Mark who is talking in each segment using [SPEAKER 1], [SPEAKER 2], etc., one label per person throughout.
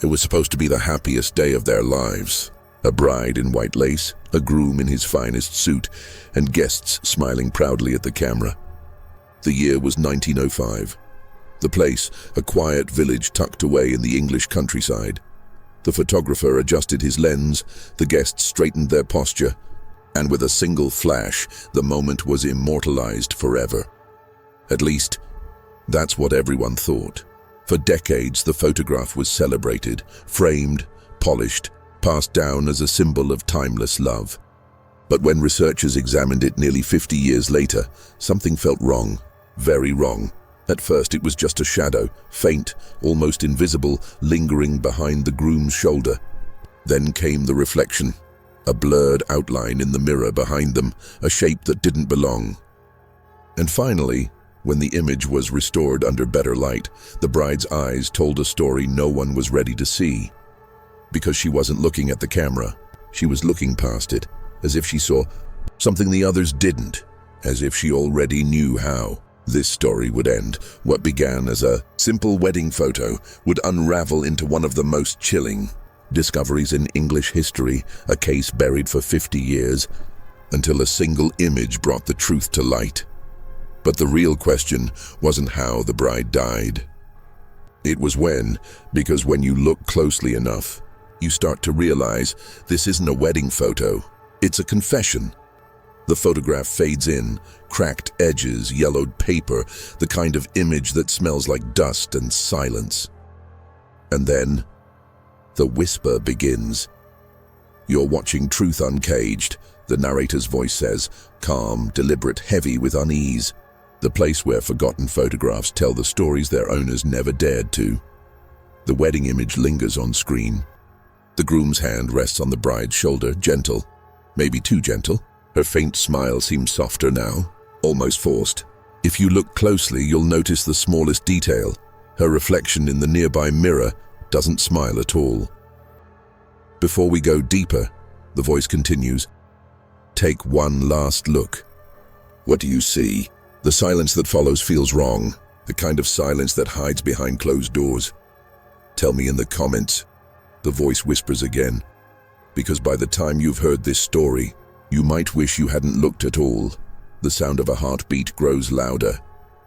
[SPEAKER 1] It was supposed to be the happiest day of their lives. A bride in white lace, a groom in his finest suit, and guests smiling proudly at the camera. The year was 1905. The place, a quiet village tucked away in the English countryside. The photographer adjusted his lens, the guests straightened their posture, and with a single flash, the moment was immortalized forever. At least, that's what everyone thought. For decades, the photograph was celebrated, framed, polished, passed down as a symbol of timeless love. But when researchers examined it nearly 50 years later, something felt wrong, very wrong. At first, it was just a shadow, faint, almost invisible, lingering behind the groom's shoulder. Then came the reflection, a blurred outline in the mirror behind them, a shape that didn't belong. And finally, when the image was restored under better light, the bride's eyes told a story no one was ready to see. Because she wasn't looking at the camera, she was looking past it, as if she saw something the others didn't, as if she already knew how this story would end. What began as a simple wedding photo would unravel into one of the most chilling discoveries in English history, a case buried for 50 years, until a single image brought the truth to light. But the real question wasn't how the bride died. It was when, because when you look closely enough, you start to realize this isn't a wedding photo, it's a confession. The photograph fades in, cracked edges, yellowed paper, the kind of image that smells like dust and silence. And then, the whisper begins. You're watching Truth Uncaged, the narrator's voice says, calm, deliberate, heavy with unease. The place where forgotten photographs tell the stories their owners never dared to. The wedding image lingers on screen. The groom's hand rests on the bride's shoulder, gentle, maybe too gentle. Her faint smile seems softer now, almost forced. If you look closely, you'll notice the smallest detail. Her reflection in the nearby mirror doesn't smile at all. Before we go deeper, the voice continues, take one last look. What do you see? The silence that follows feels wrong, the kind of silence that hides behind closed doors. Tell me in the comments, the voice whispers again, because by the time you've heard this story, you might wish you hadn't looked at all. The sound of a heartbeat grows louder,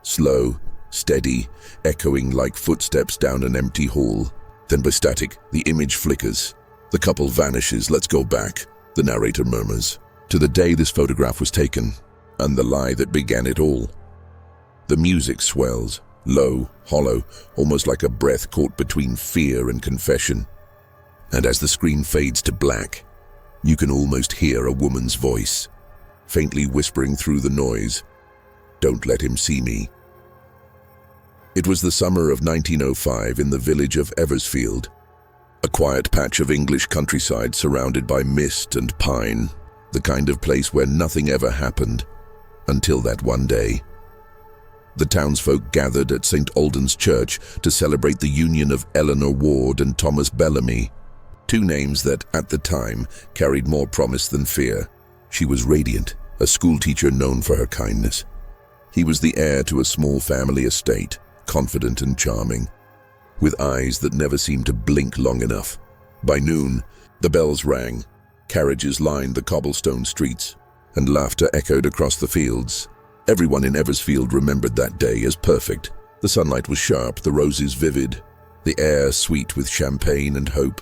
[SPEAKER 1] slow, steady, echoing like footsteps down an empty hall. Then by static, the image flickers. The couple vanishes. Let's go back, the narrator murmurs, to the day this photograph was taken, and the lie that began it all. The music swells, low, hollow, almost like a breath caught between fear and confession. And as the screen fades to black, you can almost hear a woman's voice, faintly whispering through the noise, "Don't let him see me." It was the summer of 1905 in the village of Eversfield, a quiet patch of English countryside surrounded by mist and pine, the kind of place where nothing ever happened, until that one day. The townsfolk gathered at St. Alden's Church to celebrate the union of Eleanor Ward and Thomas Bellamy, two names that, at the time, carried more promise than fear. She was radiant, a schoolteacher known for her kindness. He was the heir to a small family estate, confident and charming, with eyes that never seemed to blink long enough. By noon, the bells rang, carriages lined the cobblestone streets, and laughter echoed across the fields. Everyone in Eversfield remembered that day as perfect. The sunlight was sharp, the roses vivid, the air sweet with champagne and hope.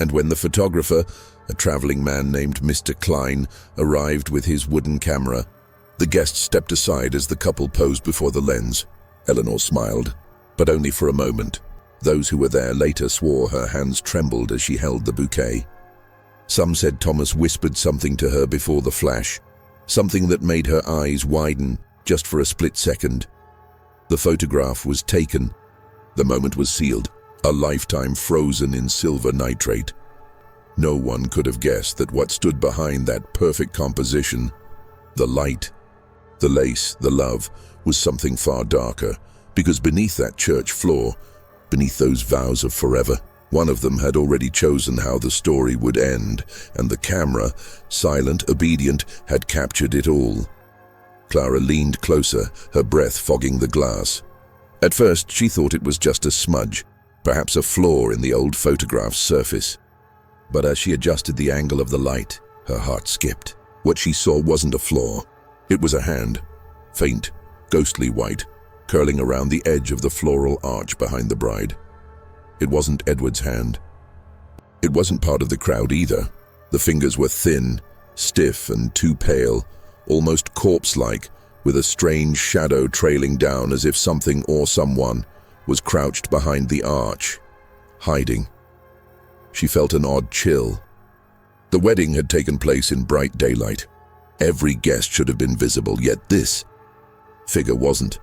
[SPEAKER 1] And when the photographer, a traveling man named Mr. Klein, arrived with his wooden camera, the guests stepped aside as the couple posed before the lens. Eleanor smiled, but only for a moment. Those who were there later swore her hands trembled as she held the bouquet. Some said Thomas whispered something to her before the flash, something that made her eyes widen just for a split second. The photograph was taken. The moment was sealed, a lifetime frozen in silver nitrate. No one could have guessed that what stood behind that perfect composition, the light, the lace, the love, was something far darker, because beneath that church floor, beneath those vows of forever, one of them had already chosen how the story would end, and the camera, silent, obedient, had captured it all. Clara leaned closer, her breath fogging the glass. At first, she thought it was just a smudge, perhaps a flaw in the old photograph's surface. But as she adjusted the angle of the light, her heart skipped. What she saw wasn't a flaw. It was a hand, faint, ghostly white, curling around the edge of the floral arch behind the bride. It wasn't Edward's hand. It wasn't part of the crowd either. The fingers were thin, stiff and too pale, almost corpse-like, with a strange shadow trailing down as if something or someone was crouched behind the arch, hiding. She felt an odd chill. The wedding had taken place in bright daylight. Every guest should have been visible, yet this figure wasn't.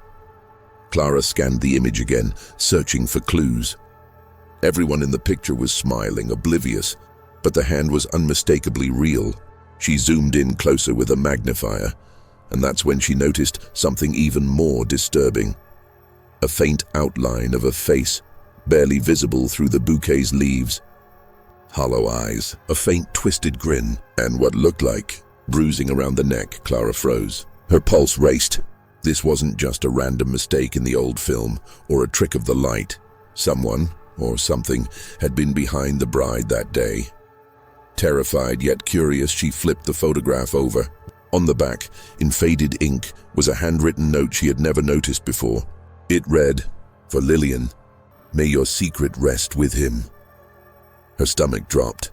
[SPEAKER 1] Clara scanned the image again, searching for clues. Everyone in the picture was smiling, oblivious, but the hand was unmistakably real. She zoomed in closer with a magnifier, and that's when she noticed something even more disturbing. A faint outline of a face, barely visible through the bouquet's leaves. Hollow eyes, a faint twisted grin, and what looked like bruising around the neck. Clara froze. Her pulse raced. This wasn't just a random mistake in the old film or a trick of the light. Someone, or something, had been behind the bride that day. Terrified yet curious, she flipped the photograph over. On the back, in faded ink, was a handwritten note she had never noticed before. It read, "For Lillian, may your secret rest with him." Her stomach dropped.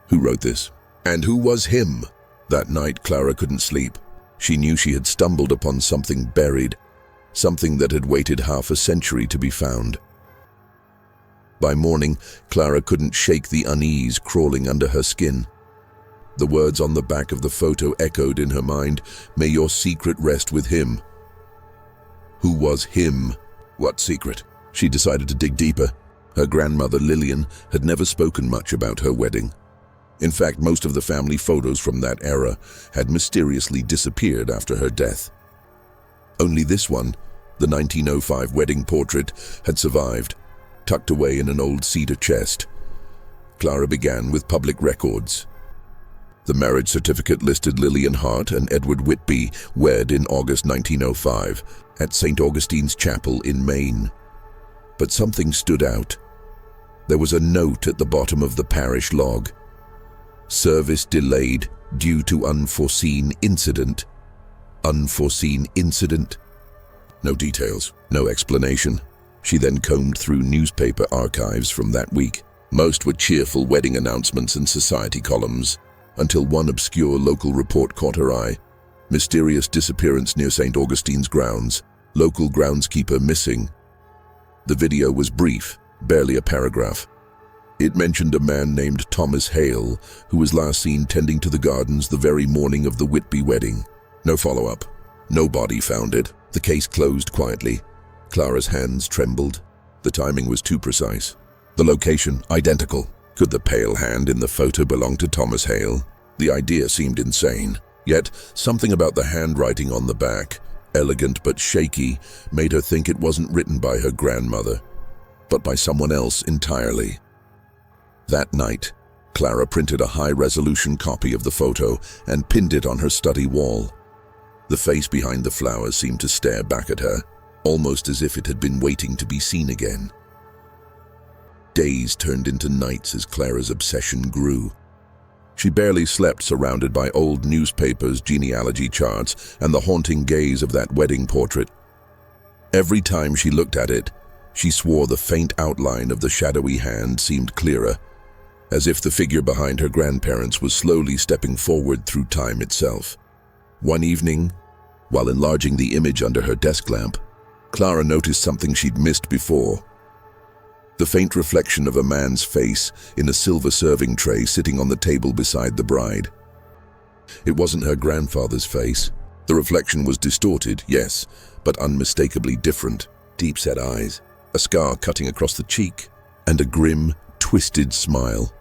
[SPEAKER 1] Who wrote this? And who was him? That night, Clara couldn't sleep. She knew she had stumbled upon something buried, something that had waited half a century to be found. By morning, Clara couldn't shake the unease crawling under her skin. The words on the back of the photo echoed in her mind, "May your secret rest with him." Who was him? What secret? She decided to dig deeper. Her grandmother, Lillian, had never spoken much about her wedding. In fact, most of the family photos from that era had mysteriously disappeared after her death. Only this one, the 1905 wedding portrait, had survived, tucked away in an old cedar chest. Clara began with public records. The marriage certificate listed Lillian Hart and Edward Whitby wed in August 1905 at St. Augustine's Chapel in Maine. But something stood out. There was a note at the bottom of the parish log. Service delayed due to unforeseen incident. Unforeseen incident? No details, no explanation. She then combed through newspaper archives from that week. Most were cheerful wedding announcements and society columns, until one obscure local report caught her eye. Mysterious disappearance near St. Augustine's grounds. Local groundskeeper missing. The video was brief, barely a paragraph. It mentioned a man named Thomas Hale, who was last seen tending to the gardens the very morning of the Whitby wedding. No follow-up. No body found it. The case closed quietly. Clara's hands trembled. The timing was too precise. The location, identical. Could the pale hand in the photo belong to Thomas Hale? The idea seemed insane. Yet, something about the handwriting on the back, elegant but shaky, made her think it wasn't written by her grandmother, but by someone else entirely. That night, Clara printed a high-resolution copy of the photo and pinned it on her study wall. The face behind the flowers seemed to stare back at her, almost as if it had been waiting to be seen again. Days turned into nights as Clara's obsession grew. She barely slept, surrounded by old newspapers, genealogy charts, and the haunting gaze of that wedding portrait. Every time she looked at it, she swore the faint outline of the shadowy hand seemed clearer, as if the figure behind her grandparents was slowly stepping forward through time itself. One evening, while enlarging the image under her desk lamp, Clara noticed something she'd missed before. The faint reflection of a man's face in a silver serving tray sitting on the table beside the bride. It wasn't her grandfather's face. The reflection was distorted, yes, but unmistakably different. Deep-set eyes, a scar cutting across the cheek, and a grim, twisted smile.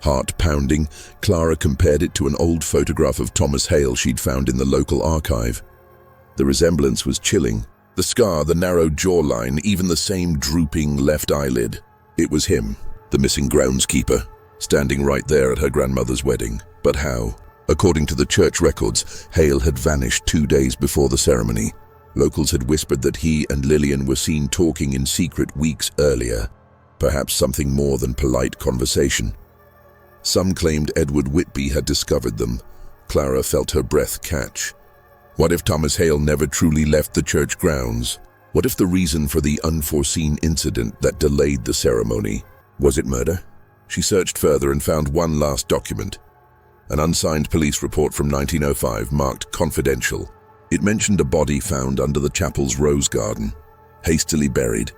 [SPEAKER 1] Heart-pounding, Clara compared it to an old photograph of Thomas Hale she'd found in the local archive. The resemblance was chilling. The scar, the narrow jawline, even the same drooping left eyelid. It was him, the missing groundskeeper, standing right there at her grandmother's wedding. But how? According to the church records, Hale had vanished 2 days before the ceremony. Locals had whispered that he and Lillian were seen talking in secret weeks earlier. perhaps something more than polite conversation. Some claimed Edward Whitby had discovered them. Clara felt her breath catch. What if Thomas Hale never truly left the church grounds? What if the reason for the unforeseen incident that delayed the ceremony? Was it murder? She searched further and found one last document. An unsigned police report from 1905 marked confidential. It mentioned a body found under the chapel's rose garden, hastily buried.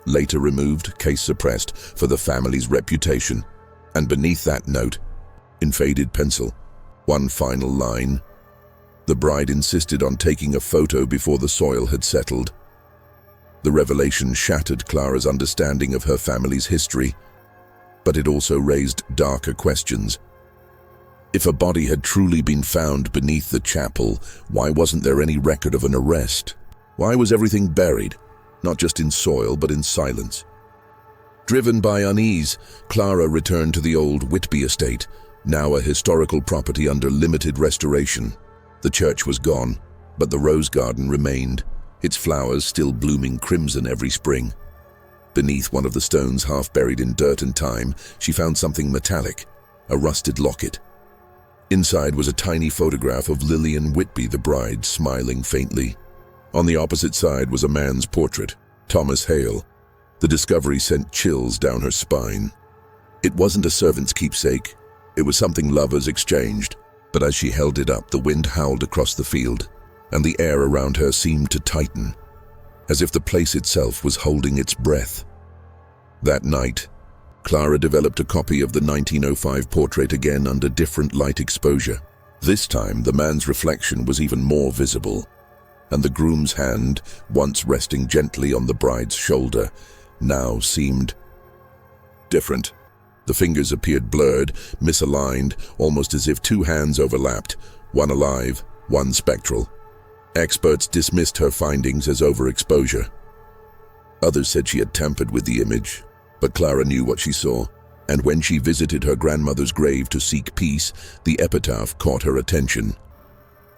[SPEAKER 1] Later removed, case suppressed, for the family's reputation. And beneath that note, in faded pencil, one final line. The bride insisted on taking a photo before the soil had settled. The revelation shattered Clara's understanding of her family's history, but it also raised darker questions. If a body had truly been found beneath the chapel, why wasn't there any record of an arrest? Why was everything buried, not just in soil but in silence? Driven by unease, Clara returned to the old Whitby estate, now a historical property under limited restoration. The church was gone, but the rose garden remained, its flowers still blooming crimson every spring. Beneath one of the stones, half buried in dirt and time, she found something metallic, a rusted locket. Inside was a tiny photograph of Lillian Whitby, the bride, smiling faintly. On the opposite side was a man's portrait, Thomas Hale. The discovery sent chills down her spine. It wasn't a servant's keepsake. It was something lovers exchanged. But as she held it up, the wind howled across the field, and the air around her seemed to tighten, as if the place itself was holding its breath. That night, Clara developed a copy of the 1905 portrait again under different light exposure. This time, the man's reflection was even more visible, and the groom's hand, once resting gently on the bride's shoulder, now seemed different. The fingers appeared blurred, misaligned, almost as if two hands overlapped, one alive, one spectral. Experts dismissed her findings as overexposure. Others said she had tampered with the image, but Clara knew what she saw, and when she visited her grandmother's grave to seek peace, the epitaph caught her attention.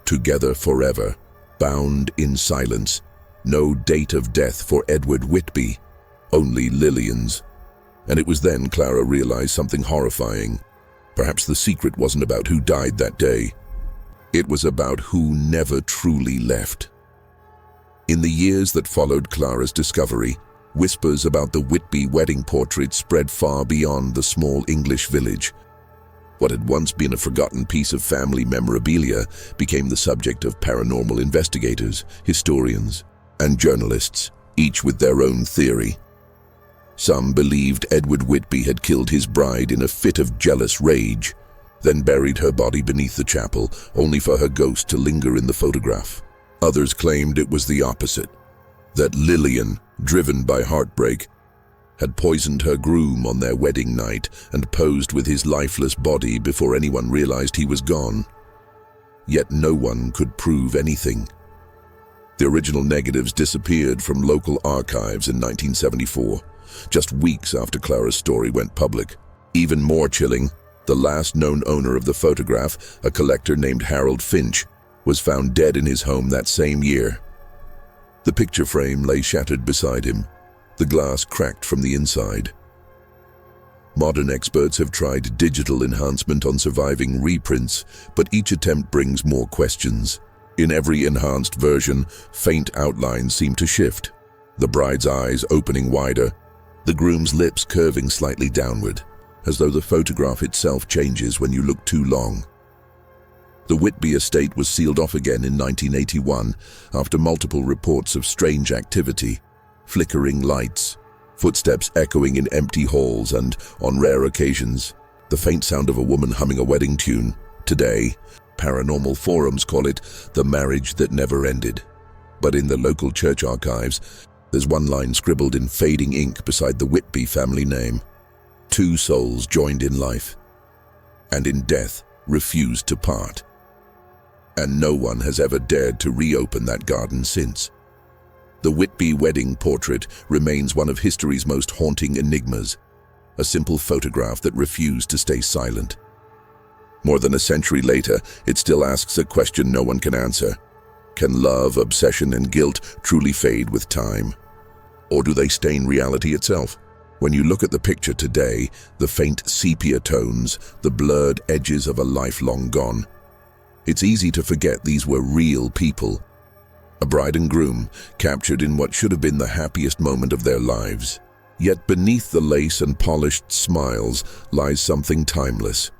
[SPEAKER 1] Together forever, bound in silence, no date of death for Edward Whitby, only Lillian's. And it was then Clara realized something horrifying. Perhaps the secret wasn't about who died that day. It was about who never truly left. In the years that followed Clara's discovery, whispers about the Whitby wedding portrait spread far beyond the small English village. What had once been a forgotten piece of family memorabilia became the subject of paranormal investigators, historians, and journalists, each with their own theory. Some believed Edward Whitby had killed his bride in a fit of jealous rage, then buried her body beneath the chapel, only for her ghost to linger in the photograph. Others claimed it was the opposite, that Lillian, driven by heartbreak, had poisoned her groom on their wedding night and posed with his lifeless body before anyone realized he was gone. Yet no one could prove anything. The original negatives disappeared from local archives in 1974. Just weeks after Clara's story went public. Even more chilling, the last known owner of the photograph, a collector named Harold Finch, was found dead in his home that same year. The picture frame lay shattered beside him, the glass cracked from the inside. Modern experts have tried digital enhancement on surviving reprints, but each attempt brings more questions. In every enhanced version, faint outlines seem to shift, the bride's eyes opening wider, the groom's lips curving slightly downward, as though the photograph itself changes when you look too long. The Whitby estate was sealed off again in 1981 after multiple reports of strange activity, flickering lights, footsteps echoing in empty halls, and, on rare occasions, the faint sound of a woman humming a wedding tune. Today, paranormal forums call it the marriage that never ended. But in the local church archives, there's one line scribbled in fading ink beside the Whitby family name. Two souls joined in life, and in death refused to part. And no one has ever dared to reopen that garden since. The Whitby wedding portrait remains one of history's most haunting enigmas, a simple photograph that refused to stay silent. More than a century later, it still asks a question no one can answer. Can love, obsession, and guilt truly fade with time? Or do they stain reality itself? When you look at the picture today, the faint sepia tones, the blurred edges of a life long gone, it's easy to forget these were real people. A bride and groom, captured in what should have been the happiest moment of their lives. Yet beneath the lace and polished smiles lies something timeless.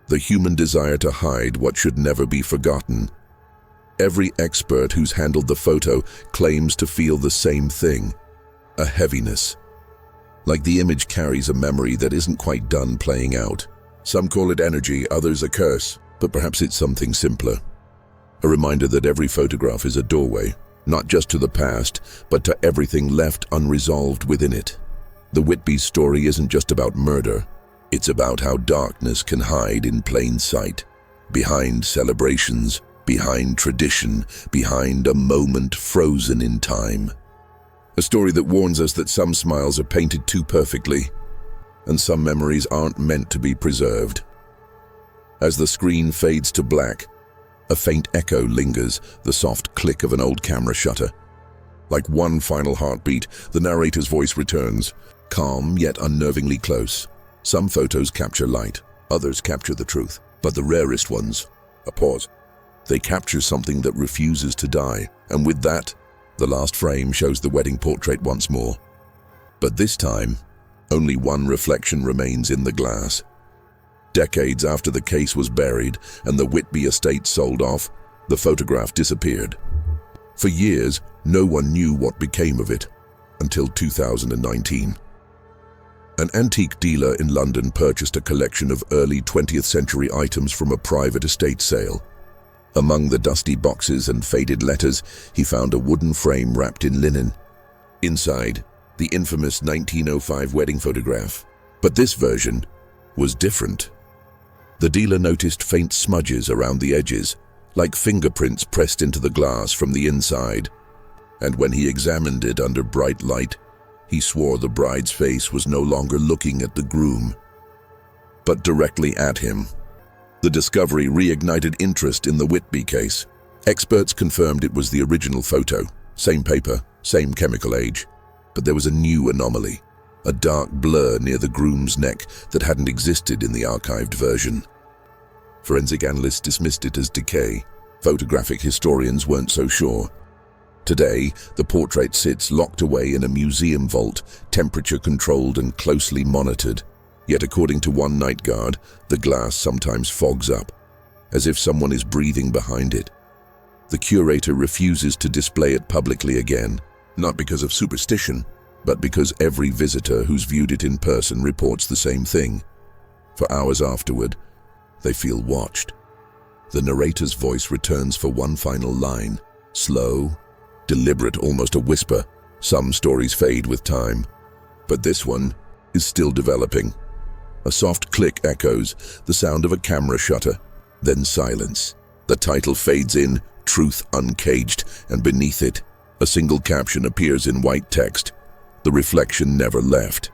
[SPEAKER 1] The human desire to hide what should never be forgotten. Every expert who's handled the photo claims to feel the same thing, a heaviness. Like the image carries a memory that isn't quite done playing out. Some call it energy, others a curse, but perhaps it's something simpler. A reminder that every photograph is a doorway, not just to the past, but to everything left unresolved within it. The Whitby story isn't just about murder. It's about how darkness can hide in plain sight, behind celebrations, behind tradition, behind a moment frozen in time. A story that warns us that some smiles are painted too perfectly, and some memories aren't meant to be preserved. As the screen fades to black, a faint echo lingers, the soft click of an old camera shutter. Like one final heartbeat, the narrator's voice returns, calm yet unnervingly close. Some photos capture light, others capture the truth, but the rarest ones, a pause. They capture something that refuses to die, and with that, the last frame shows the wedding portrait once more. But this time, only one reflection remains in the glass. Decades after the case was buried and the Whitby estate sold off, the photograph disappeared. For years, no one knew what became of it, until 2019. An antique dealer in London purchased a collection of early 20th century items from a private estate sale. Among the dusty boxes and faded letters, he found a wooden frame wrapped in linen. Inside, the infamous 1905 wedding photograph. But this version was different. The dealer noticed faint smudges around the edges, like fingerprints pressed into the glass from the inside. And when he examined it under bright light, he swore the bride's face was no longer looking at the groom, but directly at him. The discovery reignited interest in the Whitby case. Experts confirmed it was the original photo, same paper, same chemical age. But there was a new anomaly, a dark blur near the groom's neck that hadn't existed in the archived version. Forensic analysts dismissed it as decay. Photographic historians weren't so sure. Today, the portrait sits locked away in a museum vault, temperature-controlled and closely monitored. Yet according to one night guard, the glass sometimes fogs up, as if someone is breathing behind it. The curator refuses to display it publicly again, not because of superstition, but because every visitor who's viewed it in person reports the same thing. For hours afterward, they feel watched. The narrator's voice returns for one final line, slow, deliberate, almost a whisper. Some stories fade with time, but this one is still developing. A soft click echoes, the sound of a camera shutter, then silence. The title fades in, Truth Uncaged, and beneath it, a single caption appears in white text. The reflection never left.